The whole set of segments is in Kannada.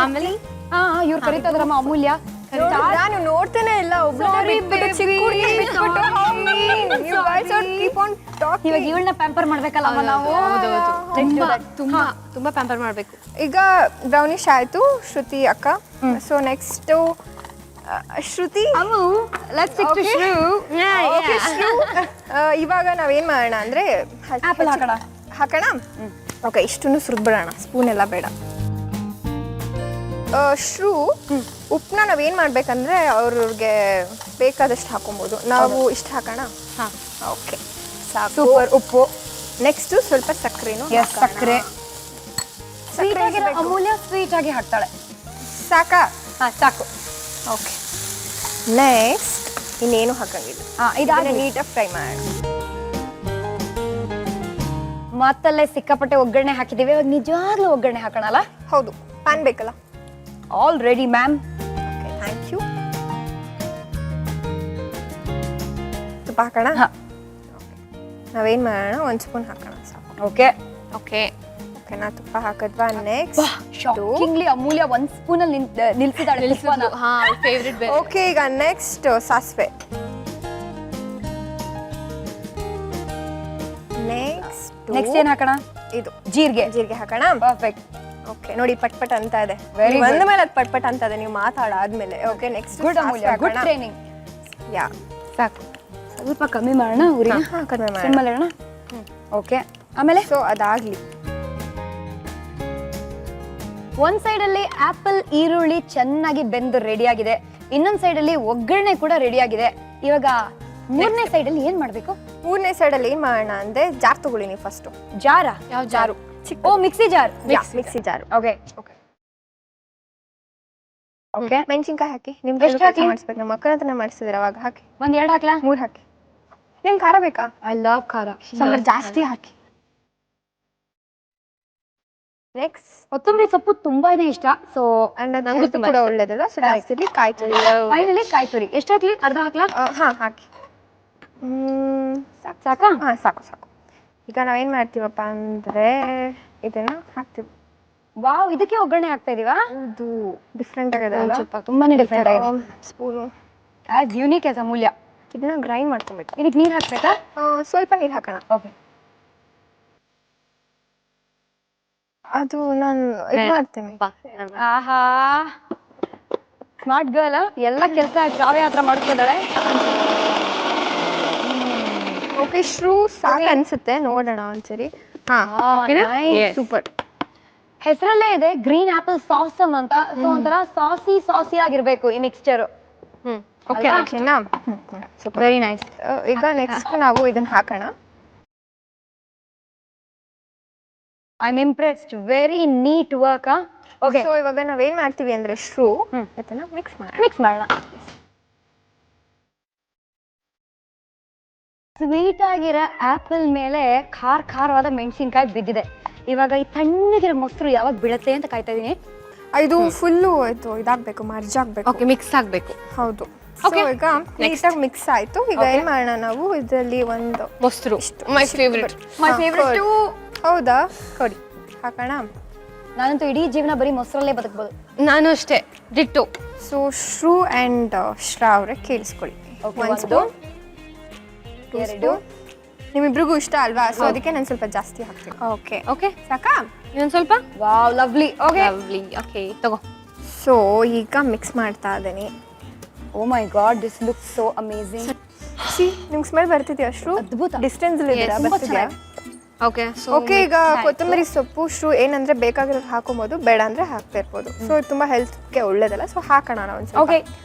ಆಮೇಲೆ ಇವ್ರು ಕರೀತಾ ಇದ್ರಮ್ಮ ಅಮೂಲ್ಯ. ನಾನು ನೋಡ್ತೇನೆ ಇಲ್ಲ ಇವಾಗ ಇವಳನ್ನ ಪ್ಯಾಂಪರ್ ಮಾಡ್ಬೇಕಲ್ಲಮ್ಮ ನಾವು. ತುಂಬಾ ತುಂಬಾ ಪ್ಯಾಂಪರ್ ಮಾಡ್ಬೇಕು. ಈಗ ಬ್ರೌನಿಶ್ ಆಯ್ತು ಶ್ರುತಿ ಅಕ್ಕ. ಸೊ ನೆಕ್ಸ್ಟ್ ಶ್ರುತಿ ಇವಾಗ ನಾವೇನ್ ಮಾಡೋಣ ಅಂದ್ರೆ ಆಪಲ್ ಹಾಕೋಣ. ಓಕೆ, ಇಷ್ಟನ್ನು ಸುರಿದ್ಬಿಡೋಣ, ಸ್ಪೂನ್ ಎಲ್ಲ ಬೇಡ. ಶ್ರೂ ಉಪ್ಪನ್ನ ನಾವೇನ್ ಮಾಡ್ಬೇಕಂದ್ರೆ ಅವ್ರಿಗೆ ಬೇಕಾದಷ್ಟು ಹಾಕೊಬಹುದು. ನಾವು ಇಷ್ಟು ಹಾಕೋಣ. ಓಕೆ, ಸಾಕು. ಸೂಪರ್. ಉಪ್ಪು, ನೆಕ್ಸ್ಟ್ ಸ್ವಲ್ಪ ಸಕ್ಕರೆನು. ಸಕ್ಕರೆ. ಅಮೂಲ್ಯ ಸ್ವೀಟ್ ಆಗಿ ಹಾಕ್ತಾಳೆ. ಸಾಕಾ? ಸಾಕು. ಓಕೆ, ನೆಕ್ಸ್ಟ್ ಇನ್ನೇನು ಹಾಕಂಗಿಲ್ಲ. ಇದನ್ನ ನೀಟಾಗಿ ಫ್ರೈ ಮಾಡಿ. ಮತ್ತಲ್ಲೇ ಸಿಕ್ಕಾಪಟ್ಟೆ ಒಗ್ಗರಣೆ ಹಾಕಿದೀವಿ. ಇವಾಗ ನಿಜವಾಗ್ಲೂ ಒಗ್ಗರಣೆ ಹಾಕೋಣಲ್ಲ? ಹೌದು, ಪ್ಯಾನ್ ಬೇಕಲ್ಲ? Already ma'am. Okay, thank you. ತುಪ್ಪ ಹಾಕೋಣ. ನಾವೇನ್ ಮಾಡೋಣ, 1 ಸ್ಪೂನ್ ಹಾಕೋಣ ಸಾಕು. ಓಕೆ ಓಕೆ ಓಕೆ, ನಾ ತುಪ್ಪ ಹಾಕಿದ್ವಾ. ನೆಕ್ಸ್ಟ್ ಶಾಕಿಂಗ್ಲಿ ಅಮೂಲ್ಯ 1 ಸ್ಪೂನ್ ಅಲ್ಲಿ ನಿಲ್ಸಿದಾಳೆ. ಫೇವ್ರೆಟ್. ಓಕೆ, ಈಗ ನೆಕ್ಸ್ಟ್ ಸಾಸಿವೆ. ನೆಕ್ಸ್ಟ್ ಏನ್ ಹಾಕೋಣ? ಇದು ಜೀರಿಗೆ ಹಾಕೋಣ. ಪರ್ಫೆಕ್ಟ್. ಓಕೆ, ನೋಡಿ ಪಟ್ ಅಂತ ಇದೆ. Very ಒಂದ ಮೇಲೆ ಅದು ಪಟ್ ಅಂತ ಇದೆ, ನೀವು ಮಾತಾಡಾದ್ಮೇಲೆ. ಓಕೆ, ನೆಕ್ಸ್ಟ್ ಗುಡ್ ಅಮೂಲ್ಯ, ಗುಡ್ ಟ್ರೈನಿಂಗ್. ಯಾ, ಸಾಕು. ಸ್ವಲ್ಪ ಕಮ್ಮಿ ಮಾಡೋಣ ಊರಿನ. ಕಡಿಮೆ ಮಾಡಿ. ಸಿಮ್ಮಲ್ಲಿ ಇಡೋಣ. ಓಕೆ, ಆಮೇಲೆ ಸೊ ಅದಾಗ್ಲಿ. ಒಂದ್ ಸೈಡ್ ಅಲ್ಲಿ ಆಪಲ್ ಈರುಳ್ಳಿ ಚೆನ್ನಾಗಿ ಬೆಂದು ರೆಡಿ ಆಗಿದೆ. ಇನ್ನೊಂದ್ ಸೈಡ್ ಅಲ್ಲಿ ಒಗ್ಗರಣೆ ಕೂಡ ರೆಡಿ ಆಗಿದೆ. ಇವಾಗ ಮೂರನೇ ಸೈಡ್ ಅಲ್ಲಿ ಏನ್ ಮಾಡ್ಬೇಕು? ಮೂರನೇ ಸೈಡ್ ಅಲ್ಲಿ ಏನ್ ಮಾಡೋಣ ಅಂದ್ರೆ ಜಾರ್ ತಗೊಳ್ಳಿ ನೀವು ಫಸ್ಟ್. ಜಾರ? ಯಾವ jar? Oh, mixie jar. Mixie jar. Okay okay. ಮೆಣಸಿನ್ಕಾಯಿ ಹಾಕಿ. ನಿಮ್ಗೆ ಎಷ್ಟು ಹಾಕಿ? ಮಾಡಿಸ್ಬೇಕು, ನಮ್ಮ ಅಕ್ಕನ ಹತ್ರ ಮಾಡಿಸಿದ್ರೆ ಅವಾಗ ಹಾಕಿ. 2 ಹಾಕ್ಲಾ? 3 ಹಾಕಿ. ನಿಮ್ಗೆ ಖಾರ ಬೇಕಾ? ಐ ಲವ್ ಖಾರ. ಸ್ವಲ್ಪ ಜಾಸ್ತಿ ಹಾಕಿ. ನೆಕ್ಸ್ಟ್ ಕೊತ್ತಂಬರಿ ಸೊಪ್ಪು ತುಂಬಾನೇ ಇಷ್ಟ. ಸೊ ನಂಗೂ ಕೂಡ ಒಳ್ಳೇದಲ್ಲ. ಸೊ ಜಾಸ್ತಿ ಕಾಯಿ ತುರಿ. ಫೈನಲಿ ಕಾಯಿ ತುರಿ. ಎಷ್ಟು ಹಾಕ್ಲಿ? ಅರ್ಧ ಹಾಕ್ಲಾ? ಹಾಕಿ. ಸಾಕಾ? ಸಾಕು. ಈಗ ನಾವೇನ್ ಮಾಡ್ತೀವಪ್ಪ ಅಂದ್ರೆ ಇದನ್ನ ಹಾಕ್ತೀವಿ. ವಾವ್, ಇದಕ್ಕೆ ಒಗ್ಗರಣೆ ಹಾಕ್ತಾ ಇದೀವಾ? ಇದು ಡಿಫ್ರೆಂಟ್ ಆಗಿದೆ ಅಲ್ಲ? ಸ್ವಲ್ಪ ತುಂಬಾನೇ ಡಿಫ್ರೆಂಟ್ ಆಗಿದೆ. ಸ್ಪೂನು ಆಸ್ ಯೂನಿಕ್ ಆಸ್ ಅಮೂಲ್ಯ. ಇದನ್ನ ಗ್ರೈಂಡ್ ಮಾಡ್ಕೊಬೇಕು. ಇದಕ್ಕೆ ನೀರು ಹಾಕ್ಬೇಕಾ? ಸ್ವಲ್ಪ ನೀರು ಹಾಕೋಣ. ಓಕೆ. ಅದು ನಾನು ಇದು ಮಾಡ್ತೇನೆ. ಆಹಾ, ಸ್ಮಾರ್ಟ್ ಗರ್ಲ್. ಎಲ್ಲ ಕೆಲಸ ಕಾವ್ಯ ಹತ್ರ ಮಾಡ್ತಿದ್ದಾಳೆ. ಓಕೆ, ಶ್ರೂ ಸಾಕು ಅನ್ಸುತ್ತೆ. ನೋಡೋಣ ಒಂದ್ಸರಿ. ಸೂಪರ್. ಹೆಸರಲ್ಲೇ ಇದೆ ಗ್ರೀನ್ ಆಪಲ್ ಸಾಸಮ್ ಅಂತ. ಸೊ ಒಂಥರ ಸಾಸಿ ಆಗಿರ್ಬೇಕು ಈ ಮಿಕ್ಸ್ಚರ್. Okay, very nice. ಈಗ ನೆಕ್ಸ್ಟ್ ನಾವು ಇದನ್ನ ಹಾಕೋಣ. I am impressed. Very neat work. Okay, so ಇವಾಗ ನಾವೇನ್ ಮಾಡ್ತೀವಿ ಅಂದ್ರೆ ಶ್ರೂ ಇದನ್ನ ಮಿಕ್ಸ್ ಮಾಡೋಣ. ಸ್ವೀಟ್ ಆಗಿರೋ ಆಪಲ್ ಮೇಲೆ ಖಾರವಾದ ಮೆಣಸಿನ್ಕಾಯಿ ಬಿದ್ದಿದೆ. ಇವಾಗ ಈ ತಣ್ಣಗಿರೋ ಮೊಸರು ಯಾವಾಗ ಬೀಳುತ್ತೆ ಅಂತ ಕಾಯ್ತಾ ಇದೀನಿ. ಇದು ಫುಲ್ಲು ಆಯ್ತು, ಇದಾಗಬೇಕು, ಮರ್ಜ್ ಆಗ್ಬೇಕು. ಓಕೆ, ಮಿಕ್ಸ್ ಆಗಬೇಕು. ಹೌದು. ಸೊ ಈಗ ನೀಟಾಗಿ ಮಿಕ್ಸ್ ಆಯ್ತು. ಈಗ ಏನ್ ಮಾಡೋಣ ನಾವು ಇದರಲ್ಲಿ ಒಂದು ಮೊಸರು. My favourite. ಹೌದಾ? ಕೊಡಿ, ಹಾಕೋಣ. ನಾನಂತೂ ಇಡೀ ಜೀವನ ಬರೀ ಮೊಸರಲ್ಲೇ ಬದುಕಬಹುದು. ನಾನು ಅಷ್ಟೇ, ಡಿಟ್ಟು. ಸೊ ಶ್ರೂ ಅಂಡ್ ಶ್ರಾ ಅವರೇ ಕೇಳಿಸ್ಕೊಳ್ಳಿ. 1 ಸ್ಪೂನ್, 2 ಸ್ಪೂನ್. ನಿಮ್ಮಿಬ್ರಿಗೂ ಇಷ್ಟ ಅಲ್ವಾ? ಸೊ ಅದಕ್ಕೆ ನಾನು ಸ್ವಲ್ಪ ಜಾಸ್ತಿ ಹಾಕ್ತೀನಿ. ಓಕೆ ಓಕೆ, ಸಾಕಾ? ಇನ್ನೊಂದು ಸ್ವಲ್ಪ. Wow, lovely. Okay, lovely. Okay, ತಗೋ. ಸೊ ಈಗ ಮಿಕ್ಸ್ ಮಾಡ್ತಾ ಇದ್ದೀನಿ. Oh my god, this looks so amazing. ನಿಮ್ಗೆ ಸ್ಮೆಲ್ ಬರ್ತಿದ್ಯಾ ಶ್ರೂ? ಅದ್ಭುತ. ಡಿಸ್ಟೆನ್ಸ್ ಅಲ್ಲಿ ಇದ್ದೀರಾ? ಬರ್ತಿದ್ಯಾ? ಓಕೆ. ಓಕೆ, ಈಗ ಕೊತ್ತಂಬರಿ ಸೊಪ್ಪು ಶ್ರೂ ಏನಂದ್ರೆ ಬೇಕಾಗಿರೋದು ಹಾಕೊಬೋದು, ಬೇಡ ಅಂದ್ರೆ ಹಾಕ್ತಾ ಇರ್ಬೋದು. ಸೊ ತುಂಬಾ ಹೆಲ್ತ್ಗೆ ಒಳ್ಳೇದಲ್ಲ. ಸೊ ಹಾಕೋಣ ಒಂದು ಸ್ವಲ್ಪ. ಓಕೆ,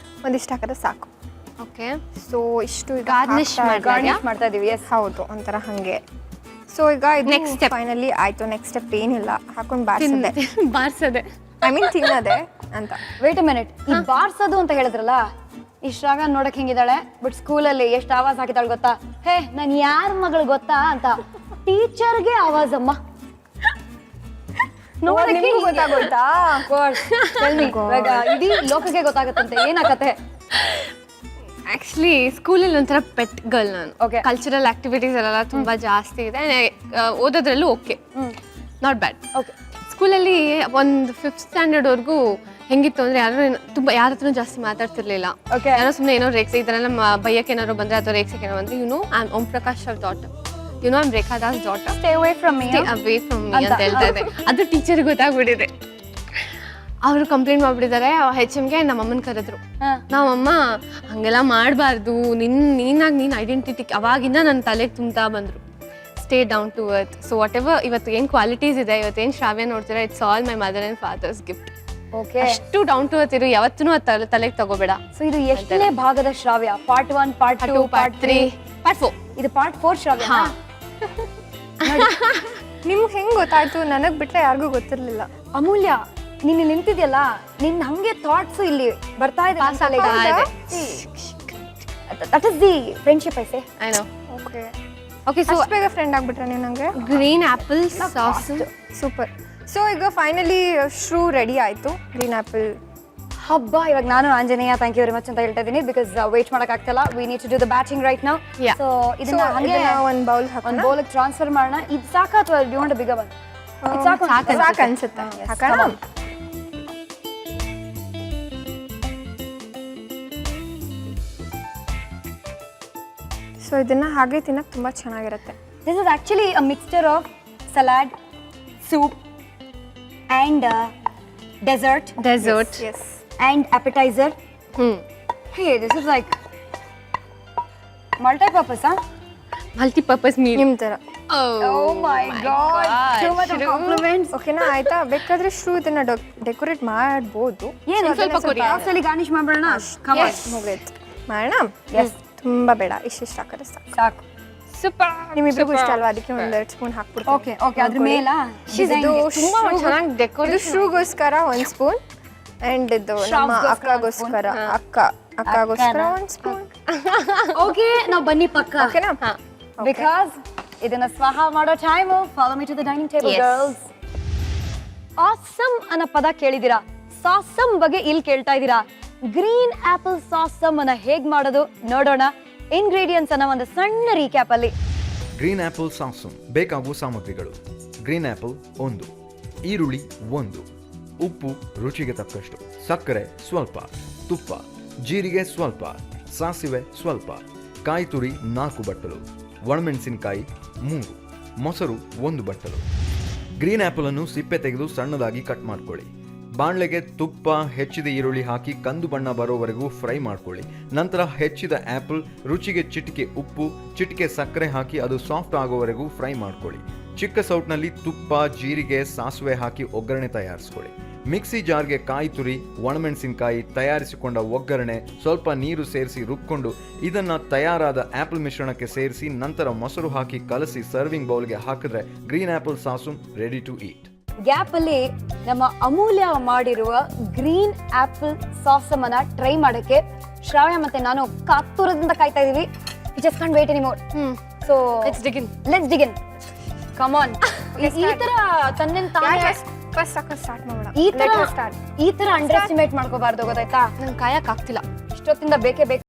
ಒಂದಿಷ್ಟು ಹಾಕಿದ್ರೆ ಸಾಕು. ಓಕೆ. ಸೊ ಇಷ್ಟು ಗಾರ್ನಿಶ್ ಮಾಡ್ತಾ ಇದೀವಿ. ಎಸ್, ಹೌದು, ಒಂಥರ ಹಂಗೆ. ಸೊ ಈಗ ಇದು ನೆಕ್ಸ್ಟ್ ಸ್ಟೆಪ್ ಫೈನಲಿ ಆಯ್ತು. ನೆಕ್ಸ್ಟ್ ಸ್ಟೆಪ್ ಏನಿಲ್ಲ, ಹಾಕೊಂಡು ಬಾರ್ಸದೆ. ಐ ಮೀನ್ ತಿನ್ನೋದೆ ಅಂತ. Wait a minute. ಈ ಬಾರ್ಸೋದು ಅಂತ ಹೇಳಿದ್ರಲ್ಲ, ಇಷ್ಟಾಗ ನೋಡಕ್ ಹೆಂಗಿದ್ದಾಳೆ, ಬಟ್ ಸ್ಕೂಲಲ್ಲಿ ಎಷ್ಟು ಆವಾಜ್ ಹಾಕಿದಾಳೆ ಗೊತ್ತಾ? ಹೇ, ನಾನು ಯಾರ ಮಗಳು ಗೊತ್ತಾ ಅಂತ ಟೀಚರ್ಗೆ ಆವಾಜ್ ಅಮ್ಮ. ನೋಡಕ್ಕೆ ಗೊತ್ತಾಗೋಯ್ತಾ? ಇಡೀ ಲೋಕಕ್ಕೆ ಗೊತ್ತಾಗತ್ತಂತೆ. ಏನಾಗತ್ತೆ? ಆಕ್ಚುಲಿ ಸ್ಕೂಲಲ್ಲಿ ಒಂಥರ ಪೆಟ್ ಗರ್ಲ್ ನಾನು. Okay. ಕಲ್ಚರಲ್ ಆಕ್ಟಿವಿಟೀಸ್ ಎಲ್ಲ ತುಂಬಾ ಜಾಸ್ತಿ ಇದೆ. ಓದೋದ್ರಲ್ಲೂ ಓಕೆ, ನಾಟ್ ಬ್ಯಾಡ್. ಓಕೆ. ಸ್ಕೂಲಲ್ಲಿ ಒಂದು 5th ಸ್ಟ್ಯಾಂಡರ್ಡ್ವರೆಗೂ ಹೆಂಗಿತ್ತು ಅಂದ್ರೆ ಯಾರ ಹತ್ರನೂ ಜಾಸ್ತಿ ಮಾತಾಡ್ತಿರ್ಲಿಲ್ಲ. Okay. ಯಾರೋ ಸುಮ್ಮನೆ ಏನೋ ರೇಕ್ಸ್ ಈ ಥರ ಎಲ್ಲ ಬೈಯಕ್ಕೆ ಏನಾದ್ರು ಬಂದ್ರೆ ಅಥವಾ ರೇಕ್ಸಕ್ಕೆ ಏನೋ ಬಂದ್ರೆ ಐ ಓಂ ಪ್ರಕಾಶ್ ಅವ್ರ daughter, I Rekha Das daughter, stay away from me ಅಂತ ಹೇಳ್ತಾ ಇದೆ. ಅದು ಟೀಚರ್ಗೆ ಗೊತ್ತಾಗ್ಬಿಟ್ಟಿದೆ. ಅವರು ಕಂಪ್ಲೇಂಟ್ ಮಾಡ್ಬಿಟ್ಟಿದ್ದಾರೆ. HMಗೆ ನಮ್ಮಮ್ಮನ ಕರೆದ್ರು. ನಮ್ಮಮ್ಮ ಹಂಗೆಲ್ಲ ಮಾಡಬಾರ್ದು, ನೀನಾಗಿ ಐಡೆಂಟಿಟಿ ಅವಾಗಿಂದ ನನ್ನ ತಲೆಗೆ ತುಂಬ್ತಾ ಬಂದರು. Stay down to earth. So whatever ಇವತ್ತು ಏನು ಕ್ವಾಲಿಟೀಸ್ ಇದೆ, ಇವತ್ತೇನು ಶ್ರಾವ್ಯ ನೋಡ್ತೀರಾ, it's all my mother and father's gift. Okay, ಅಷ್ಟು ಡೌನ್ ಟು ಅರ್ತ್ ಇರು, ಯಾವತ್ತೂ ಅದು ತಲೆಗೆ ತಗೋಬೇಡ. ಸೊ ಇದು ಎಷ್ಟನೇ ಭಾಗದ Shravya? Part 1, part 2, part 3, part 4. ಇದು ಪಾರ್ಟ್ 4 ಶ್ರಾವ್ಯ. ನಿಮ್ಗೆ ಹೆಂಗೆ ಗೊತ್ತಾಯ್ತು? ನನಗೆ ಬಿಟ್ಟರೆ ಯಾರಿಗೂ ಗೊತ್ತಿರಲಿಲ್ಲ. ಅಮೂಲ್ಯ, ನೀನು ನಿಂತಿದ್ಯಲ್ಲ, ನಿನ್ನ ಹಂಗೆ ಥಾಟ್ಸ್ ಇಲ್ಲಿ ಬರ್ತಾ ಇದೆ. That is the friendship I say. I know. Okay okay, so ಅಷ್ಟು ಬೇಗ ಫ್ರೆಂಡ್ ಆಗ್ಬಿಟ್ರೆ ನೀವು ನನಗೆ? Green apple sauce. Super. So ಈಗ ಫೈನಲಿ ಶ್ರೂ ರೆಡಿ ಆಯಿತು. ಗ್ರೀನ್ ಆ್ಯಪಲ್ ಹಬ್ಬ. ಇವಾಗ ನಾನು Anjaneya thank you very much ಅಂತ ಹೇಳ್ತಾ ಇದ್ದೀನಿ, ಬಿಕಾಸ್ ವೇಟ್ ಮಾಡೋಕ್ಕಾಗ್ತಿಲ್ಲ. We need to do the batting right now. So ಇದನ್ನ ಹಂಗೆ ಒಂದು ಬೌಲ್ ಹಾಕೋಣ, ಒಂದು ಬೌಲ್ಗೆ ಟ್ರಾನ್ಸ್ಫರ್ ಮಾಡೋಣ. ಇದು ಸಾಕಾ ಅಥವಾ do you want a bigger one? ಸಾಕು ಅನ್ಸುತ್ತೆ. ಹಾಕೋಣ. ಸೊ ಇದನ್ನ ಹಾಗೆ ತಿನ್ನಕ್ಕೆ ತುಂಬ ಚೆನ್ನಾಗಿರುತ್ತೆ. This is actually a mixture of salad, soup, and dessert. Yes. And appetizer. Hey, this is like multi-purpose, huh? Multipurpose meal ನಿಮ್ಮ ಥರ. Oh my God. Too much of compliments. ಓಕೆನಾ, ಆಯ್ತಾ? ಬೇಕಾದ್ರೆ ಶ್ರೂ ಇದನ್ನ ಡೆಕೋರೇಟ್ ಮಾಡ್ಬೋದು. ಏನು ಸ್ವಲ್ಪ ಕೊಡಿ. ಸಾಸಲ್ಲಿ ಗಾರ್ನಿಷ್ ಮಾಡೋಣ. Come on. ಮುಗಿತು. ಮಾಡೋಣ? Yes. ತುಂಬ ಬೇಡ, ಇಷ್ಟಿಷ್ಟು ಹಾಕಿದ್ರೆ ಸಾಕು. ಸಾಕು. ಸೂಪರ್. ನಿಮ್ಮಿಬ್ರಿಗೂ ಇಷ್ಟ ಅಲ್ವಾ? ಅದಕ್ಕೆ ಒಂದು 2 ಸ್ಪೂನ್ ಹಾಕ್ಬಿಡ್ತೀನಿ. ಓಕೆ ಓಕೆ, ಅದ್ರ ಮೇಲ ತುಂಬಾ ಚೆನ್ನಾಗಿ ಇದು ಡೆಕೋರೇಷನ್. ಶ್ರೂಗೋಸ್ಕರ 1 ಸ್ಪೂನ್ ಆ್ಯಂಡ್ ಇದು ನಮ್ಮ ಅಕ್ಕಗೋಸ್ಕರ 1 ಸ್ಪೂನ್. ಓಕೆ, ನಾವು ಬನ್ನಿ ಪಕ್ಕ. ಓಕೆನಾ? ಬಿಕಾಸ್ ಇದನ್ನ ಸ್ವಾಹ ಮಾಡೋ time. Follow me to the dining table girls. Awesome ಅನ್ನೋ ಪದ ಕೇಳಿದಿರಾ? ಸಾಸಮ್ ಬಗ್ಗೆ ಇಲ್ಲಿ ಕೇಳ್ತಾ ಇದ್ದೀರಾ. ಗ್ರೀನ್ ಆಪಲ್ ಸಾಸಮ್ ಅನ್ನ ಹೇಗ್ ಮಾಡೋದು ನೋಡೋಣ. ಇಂಗ್ರೀಡಿಯೆಂಟ್ಸ್ ಅನ್ನ ಒಂದು ಸಣ್ಣ ರೀಕ್ಯಾಪ್ ಅಲ್ಲಿ. ಗ್ರೀನ್ ಆಪಲ್ ಸಾಸಮ್ ಬೇಕಾಗುವ ಸಾಮಗ್ರಿಗಳು: ಗ್ರೀನ್ ಆಪಲ್ 1, ಈರುಳ್ಳಿ 1, ಉಪ್ಪು ರುಚಿಗೆ ತಕ್ಕಷ್ಟು, ಸಕ್ಕರೆ ಸ್ವಲ್ಪ, ತುಪ್ಪ, ಜೀರಿಗೆ ಸ್ವಲ್ಪ, ಸಾಸಿವೆ ಸ್ವಲ್ಪ, ಕಾಯಿ ತುರಿ 4 ಬಟ್ಟಲು, ಒಣಮೆಣಸಿನಕಾಯಿ 3, ಮೊಸರು 1 ಬಟ್ಟಲು. ಗ್ರೀನ್ ಆಪಲ್ ಅನ್ನು ಸಿಪ್ಪೆ ತೆಗೆದು ಸಣ್ಣದಾಗಿ ಕಟ್ ಮಾಡ್ಕೊಳ್ಳಿ. ಬಾಣಲೆಗೆ ತುಪ್ಪ, ಹೆಚ್ಚಿದ ಈರುಳ್ಳಿ ಹಾಕಿ ಕಂದು ಬಣ್ಣ ಬರೋವರೆಗೂ ಫ್ರೈ ಮಾಡ್ಕೊಳ್ಳಿ. ನಂತರ ಹೆಚ್ಚಿದ ಆಪಲ್, ರುಚಿಗೆ ಚಿಟಿಕೆ ಉಪ್ಪು, ಚಿಟಿಕೆ ಸಕ್ಕರೆ ಹಾಕಿ ಅದು ಸಾಫ್ಟ್ ಆಗೋವರೆಗೂ ಫ್ರೈ ಮಾಡ್ಕೊಳ್ಳಿ. ಚಿಕ್ಕ ಸೌಟ್ನಲ್ಲಿ ತುಪ್ಪ, ಜೀರಿಗೆ, ಸಾಸಿವೆ ಹಾಕಿ ಒಗ್ಗರಣೆ ತಯಾರಿಸ್ಕೊಳ್ಳಿ. ಮಿಕ್ಸಿ ಜಾರ್ಗೆ ಕಾಯಿ ತುರಿ, ಒಣಮೆಣಸಿನಕಾಯಿ, ತಯಾರಿಸಿಕೊಂಡ ಒಗ್ಗರಣೆ, ಸ್ವಲ್ಪ ನೀರು ಸೇರಿಸಿ ರುಬ್ಕೊಂಡು ಇದನ್ನ ತಯಾರಾದ ಆಪಲ್ ಮಿಶ್ರಣಕ್ಕೆ ಸೇರಿಸಿ ನಂತರ ಮೊಸರು ಹಾಕಿ ಕಲಸಿ ಸರ್ವಿಂಗ್ ಬೌಲ್ಗೆ ಹಾಕಿದ್ರೆ green apple sauce ready to eat. Gap ಅಲ್ಲಿ ನಮ್ಮ ಅಮೂಲ್ಯ ಮಾಡಿರುವ ಗ್ರೀನ್ ಆಪಲ್ ಸಾಸಮ್ ಅನ್ನ ಟ್ರೈ ಮಾಡಕ್ಕೆ ಶ್ರಾವ್ಯ ಮತ್ತೆ ನಾನು ಕಾತುರದಿಂದ ಕಾಯ್ತಾ ಇದೀವಿ. Just can't wait anymore. So let's dig in. Come on. ಈ ತರ ತನ್ನಿಂದ ತಾನೇ ಫಸ್ಟ್ ಸ್ಟಾರ್ಟ್ ಮಾಡೋಣ. ಈ ತರ ಅಂಡರ್ ಎಸ್ಟಿಮೇಟ್ ಮಾಡ್ಕೋಬಾರ್ದು, ಗೊತ್ತಾಯ್ತಾ? ನಂಗೆ ಕಾಯಕ್ ಆಗ್ತಿಲ್ಲ. ಇಷ್ಟೊತ್ತಿಂದ ಬೇಕೇ ಬೇಕು.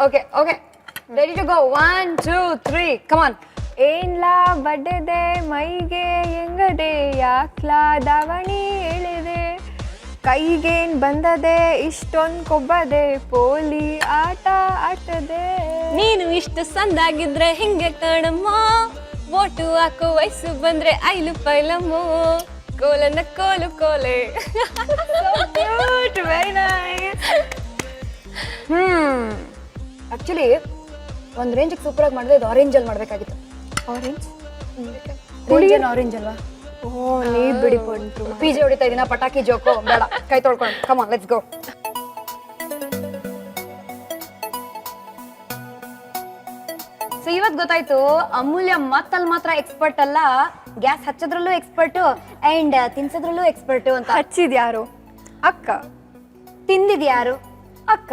Okay okay, ready to go. 1 2 3 come on. ಏನ್ಲಾ ಬಡ್ಡೆದೆ ಮೈಗೆ ಹೆಂಗದೆ, ಯಾಕ್ಲಾ ದಾವಣಿ ಎಳೆದೆ, ಕೈಗೇನ್ ಬಂದದೆ ಇಷ್ಟೊಂದು ಕೊಬ್ಬದೆ ಪೋಲಿ ಆಟ ಆಟದೆ. ನೀನು ಇಷ್ಟು ಸಂದಾಗಿದ್ರೆ ಹಿಂಗೆ ಕಣಮ್ಮ, ಓಟು ಹಾಕೋ ವಯಸ್ಸು ಬಂದ್ರೆ ಐಲು ಪೈಲಮ್ಮ, ಕೋಲನ್ನ ಕೋಲು ಕೋಲೆ. Very nice. ಆಕ್ಚುಲಿ ಒಂದ್ ರೇಂಜಿಗೆ ಸೂಪರ್ ಆಗಿ ಮಾಡಿದ್ರೆ ಇದು ಆರೆಂಜ್ ಅಲ್ಲಿ ಮಾಡ್ಬೇಕಾಗಿತ್ತು. ಆರೆಂಜ್ ಆರೆಂಜ್ ಅಲ್ವಾ? ಓ ನೀ ಬಿಡಿ ಬಂತು. ಪಿಜೆ ಹೊಡಿತಾ ಇದೀನ, ಪಟಾಕಿ ಜೋಕು ಬೇಡ, ಕೈ ತೊಳ್ಕೊಂಡು come on let's go. So ಇವತ್ತು ಗೊತ್ತಾಯ್ತು ಅಮೂಲ್ಯ ಮತ್ತಲ್ಲಿ ಮಾತ್ರ ಎಕ್ಸ್ಪರ್ಟ್ ಅಲ್ಲ, ಗ್ಯಾಸ್ ಹಚ್ಚೋದ್ರಲ್ಲೂ ಎಕ್ಸ್ಪರ್ಟ್ ಅಂಡ್ ತಿನ್ಸೋದ್ರಲ್ಲೂ ಎಕ್ಸ್ಪರ್ಟ್ ಅಂತ. ಹಚ್ಚಿದ್ಯಾರು? ಅಕ್ಕ. ತಿಂದಿದ್ಯಾರು? ಅಕ್ಕ.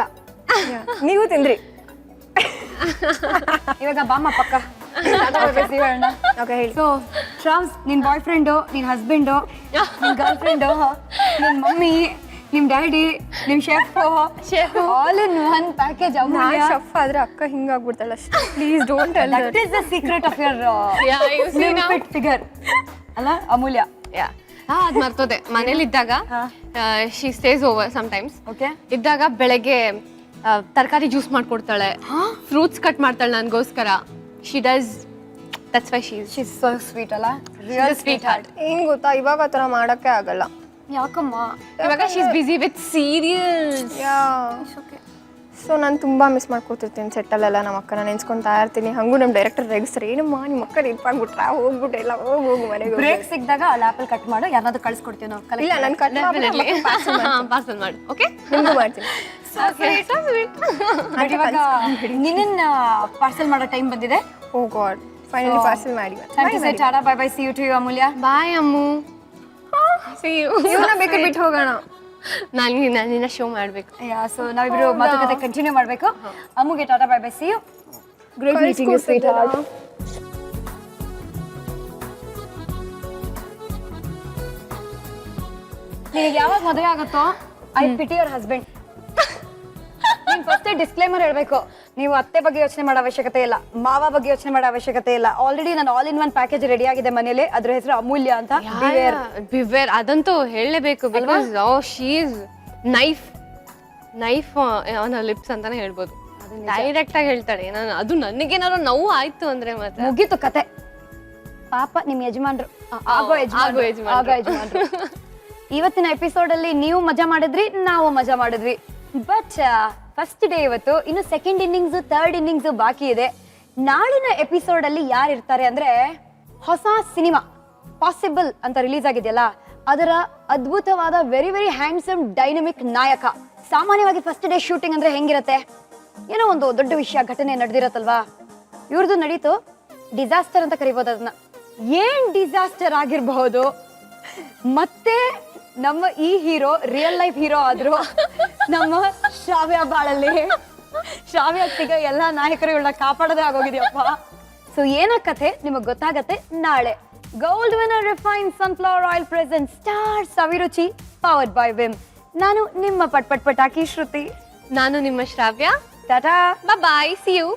ನೀವು ತಿಂದ್ರಿ. ಇವಾಗ ಬಾಮ್ಮ ಪಕ್ಕ ಓಕೆ ಹೇಳಿ. ಸೊ ಶ್ರಾವ್ಸ್, ನಿನ್ ಬಾಯ್ ಫ್ರೆಂಡು, ನಿನ್ ಹಸ್ಬೆಂಡು, ನಿನ್ ಗರ್ಲ್ ಫ್ರೆಂಡು, ನಿನ್ ಮಮ್ಮಿ, ನಿಮ್ ಡ್ಯಾಡಿ, ನಿಮ್ chef all in one package. ನಾನ್ ಶಫ್ ಆದ್ರೆ ಅಕ್ಕ ಹಿಂಗಾಗ್ಬಿಡ್ತಾಳೆ ಅಷ್ಟೇ. Please don't tell that is the secret of your slim fit figure ಅಲ್ಲ ಅಮೂಲ್ಯ? ಅದ್ ಮರ್ತೋದೆ. ಮನೇಲಿದ್ದಾಗ she stays over sometimes. Okay. ಇದ್ದಾಗ ಬೆಳಗ್ಗೆ ತರಕಾರಿ ಜ್ಯೂಸ್ ಮಾಡ್ಕೊಡ್ತಾಳೆ, ಫ್ರೂಟ್ಸ್ ಕಟ್ ಮಾಡ್ತಾಳೆ ನನಗೋಸ್ಕರ. She does, that's why she she's so sweet ಅಲ್ಲ, ರಿಯಲ್ ಸ್ವೀಟ್ ಹಾರ್ಟ್. ಏನ್ ಗೊತ್ತಾ, ಇವಾಗ ಆ ಥರ ಮಾಡಕ್ಕೆ ಆಗಲ್ಲ. ಯಾಕಮ್ಮ? ಇವಾಗ she is busy with serials. So ನಾನು ತುಂಬಾ ಮಿಸ್ ಮಾಡ್ಕೊತಿರ್ತೀನಿ ಸೆಟ್ಟಲ್ಲೆಲ್ಲ. ನಮ್ಮ ಅಕ್ಕನ ನೆನ್ಸ್ಕೊಂತಾ ಇರ್ತೀನಿ. ಹಂಗೂ ನಮ್ಮ ಡೈರೆಕ್ಟರ್ ರೇಗಿಸ್ತಾರೆ, ಏನಮ್ಮ ನಿಮ್ಮ ಅಕ್ಕ ನೆನ್ಪಾಗ್ಬಿಟ್ರ, ಹೋಗ್ಬಿಟ್ಟು ಎಲ್ಲ ಹೋಗು ಮನೆಗೆ. ಬ್ರೇಕ್ ಸಿಕ್ಕಿದಾಗ ಅಲ್ಲಿ ಆಪಲ್ ಕಟ್ ಮಾಡು, ಯಾರಾದ್ರೂ ಕಳ್ಸಿಕೊಡ್ತೀವಿ ನಾವು. ಇಲ್ಲ ನಾನು ಕಟ್ ಪಾರ್ಸಲ್ ಮಾಡು. ಓಕೆ, ನಿಮಗೂ ಮಾಡ್ತೀನಿ. ಬಟ್ ಇವಾಗ ನಿನ್ನ ಪಾರ್ಸಲ್ ಮಾಡೋ ಟೈಮ್ ಬಂದಿದೆ. ಓ ಗಾಡ್, ಫೈನಲಿ ಪಾರ್ಸಲ್ ಮಾಡಿ. Tata bye bye, see you to you Amulya. Bye Ammu, see you. ಇವನ್ನ ಬೇಕಾದ್ರೆ ಬಿಟ್ಟು ಹೋಗೋಣ. ನಿನ್ನ ಶೋ ಮಾಡ್ಬೇಕು. ಸೊ ನಾವಿಬ್ರು ಮಾತುಕತೆ ಕಂಟಿನ್ಯೂ ಮಾಡ್ಬೇಕು. ಅಮ್ಮುಗೆ tata bye bye, see you. Great meeting you sweetheart. ನಿನಗೆ ಯಾವಾಗ ಮದುವೆ ಆಗುತ್ತೋ ಐ ಪಿಟಿ ಯುವರ್ ಹಸ್ಬೆಂಡ್. ನೀನ್ ಫಸ್ಟ್ ಡಿಸ್ಕ್ಲೇಮರ್ ಹೇಳ್ಬೇಕು, ನೀವು ಅತ್ತೆ ಬಗ್ಗೆ ಯೋಚನೆ ಮಾಡೋ ಅವಶ್ಯಕತೆ ಇಲ್ಲ, ಮಾವ ಬಗ್ಗೆ ಯೋಚನೆ ಮಾಡೋ ಅವಶ್ಯಕತೆ ಇಲ್ಲ. ಆಲ್ರೆಡಿ ನಾನು all in one package ready ಆಗಿದೆ ಮನೇಲಿ, ಅದ್ರ ಹೆಸರು ಅಮೂಲ್ಯ ಅಂತ. ಬಿವೇರ್, ಅದಂತೂ ಹೇಳಲೇಬೇಕು. Because she is knife on her lips ಅಂತಾನೆ ಹೇಳ್ಬೋದು. ಡೈರೆಕ್ಟ್ ಆಗಿ ಹೇಳ್ತಾಳೆ. ನಾನು ಅದು ನನಗೇನಾದ್ರು ನೋವು ಆಯ್ತು ಅಂದ್ರೆ ಮತ್ತೆ ಮುಗೀತು ಕತೆ. ಪಾಪ ನಿಮ್ ಯಜಮಾನ್ರು, ಆಗೋ ಯಜಮಾನ್ರು. ಇವತ್ತಿನ ಎಪಿಸೋಡ್ ಅಲ್ಲಿ ನೀವು ಮಜಾ ಮಾಡಿದ್ರಿ, ನಾವು ಮಜಾ ಮಾಡಿದ್ವಿ. ಬಟ್ ಫಸ್ಟ್ ಡೇ ಇವತ್ತು, ಇನ್ನು ಸೆಕೆಂಡ್ ಇನ್ನಿಂಗ್ಸ್, ಥರ್ಡ್ ಇನ್ನಿಂಗ್ಸ್ ಬಾಕಿ ಇದೆ. ನಾಳಿನ ಎಪಿಸೋಡ್ ಅಲ್ಲಿ ಯಾರು ಇರ್ತಾರೆ ಅಂದ್ರೆ, ಹೊಸ ಸಿನಿಮಾ ಪಾಸಿಬಲ್ ಅಂತ ರಿಲೀಸ್ ಆಗಿದೆಯಲ್ಲ, ಅದರ ಅದ್ಭುತವಾದ ವೆರಿ ವೆರಿ ಹ್ಯಾಂಡ್ಸಮ್ ಡೈನಮಿಕ್ ನಾಯಕ. ಸಾಮಾನ್ಯವಾಗಿ ಫಸ್ಟ್ ಡೇ ಶೂಟಿಂಗ್ ಅಂದ್ರೆ ಹೆಂಗಿರತ್ತೆ, ಏನೋ ಒಂದು ದೊಡ್ಡ ವಿಷಯ ಘಟನೆ ನಡೆದಿರತ್ತಲ್ವಾ, ಇವ್ರದ್ದು ನಡೀತು ಡಿಸಾಸ್ಟರ್ ಅಂತ ಕರಿಬೋದು ಅದನ್ನ. ಏನ್ ಡಿಸಾಸ್ಟರ್ ಆಗಿರಬಹುದು, ಮತ್ತೆ ನಮ್ಮ ಈ ಹೀರೋ ರಿಯಲ್ ಲೈಫ್ ಹೀರೋ ಆದ್ರು ನಮ್ಮ ಶ್ರಾವ್ಯ ಬಾಳಲ್ಲಿ. ಶ್ರಾವ್ಯ ಸಿಗ ಎಲ್ಲಾ ನಾಯಕರು ಇವಳನ್ನ ಕಾಪಾಡೋದೇ ಆಗೋಗಿದ್ಯಪ್ಪ. ಸೊ ಏನ ಕಥೆ ನಿಮಗ್ ಗೊತ್ತಾಗತ್ತೆ ನಾಳೆ. Gold winner refine sunflower oil present star Saviruchi powered by Vim. ನಾನು ನಿಮ್ಮ ಪಟಾಕಿ ಶ್ರುತಿ. ನಾನು ನಿಮ್ಮ ಶ್ರಾವ್ಯ. ಟಾಟಾ ಬಾಯ್, ಸಿ ಯು.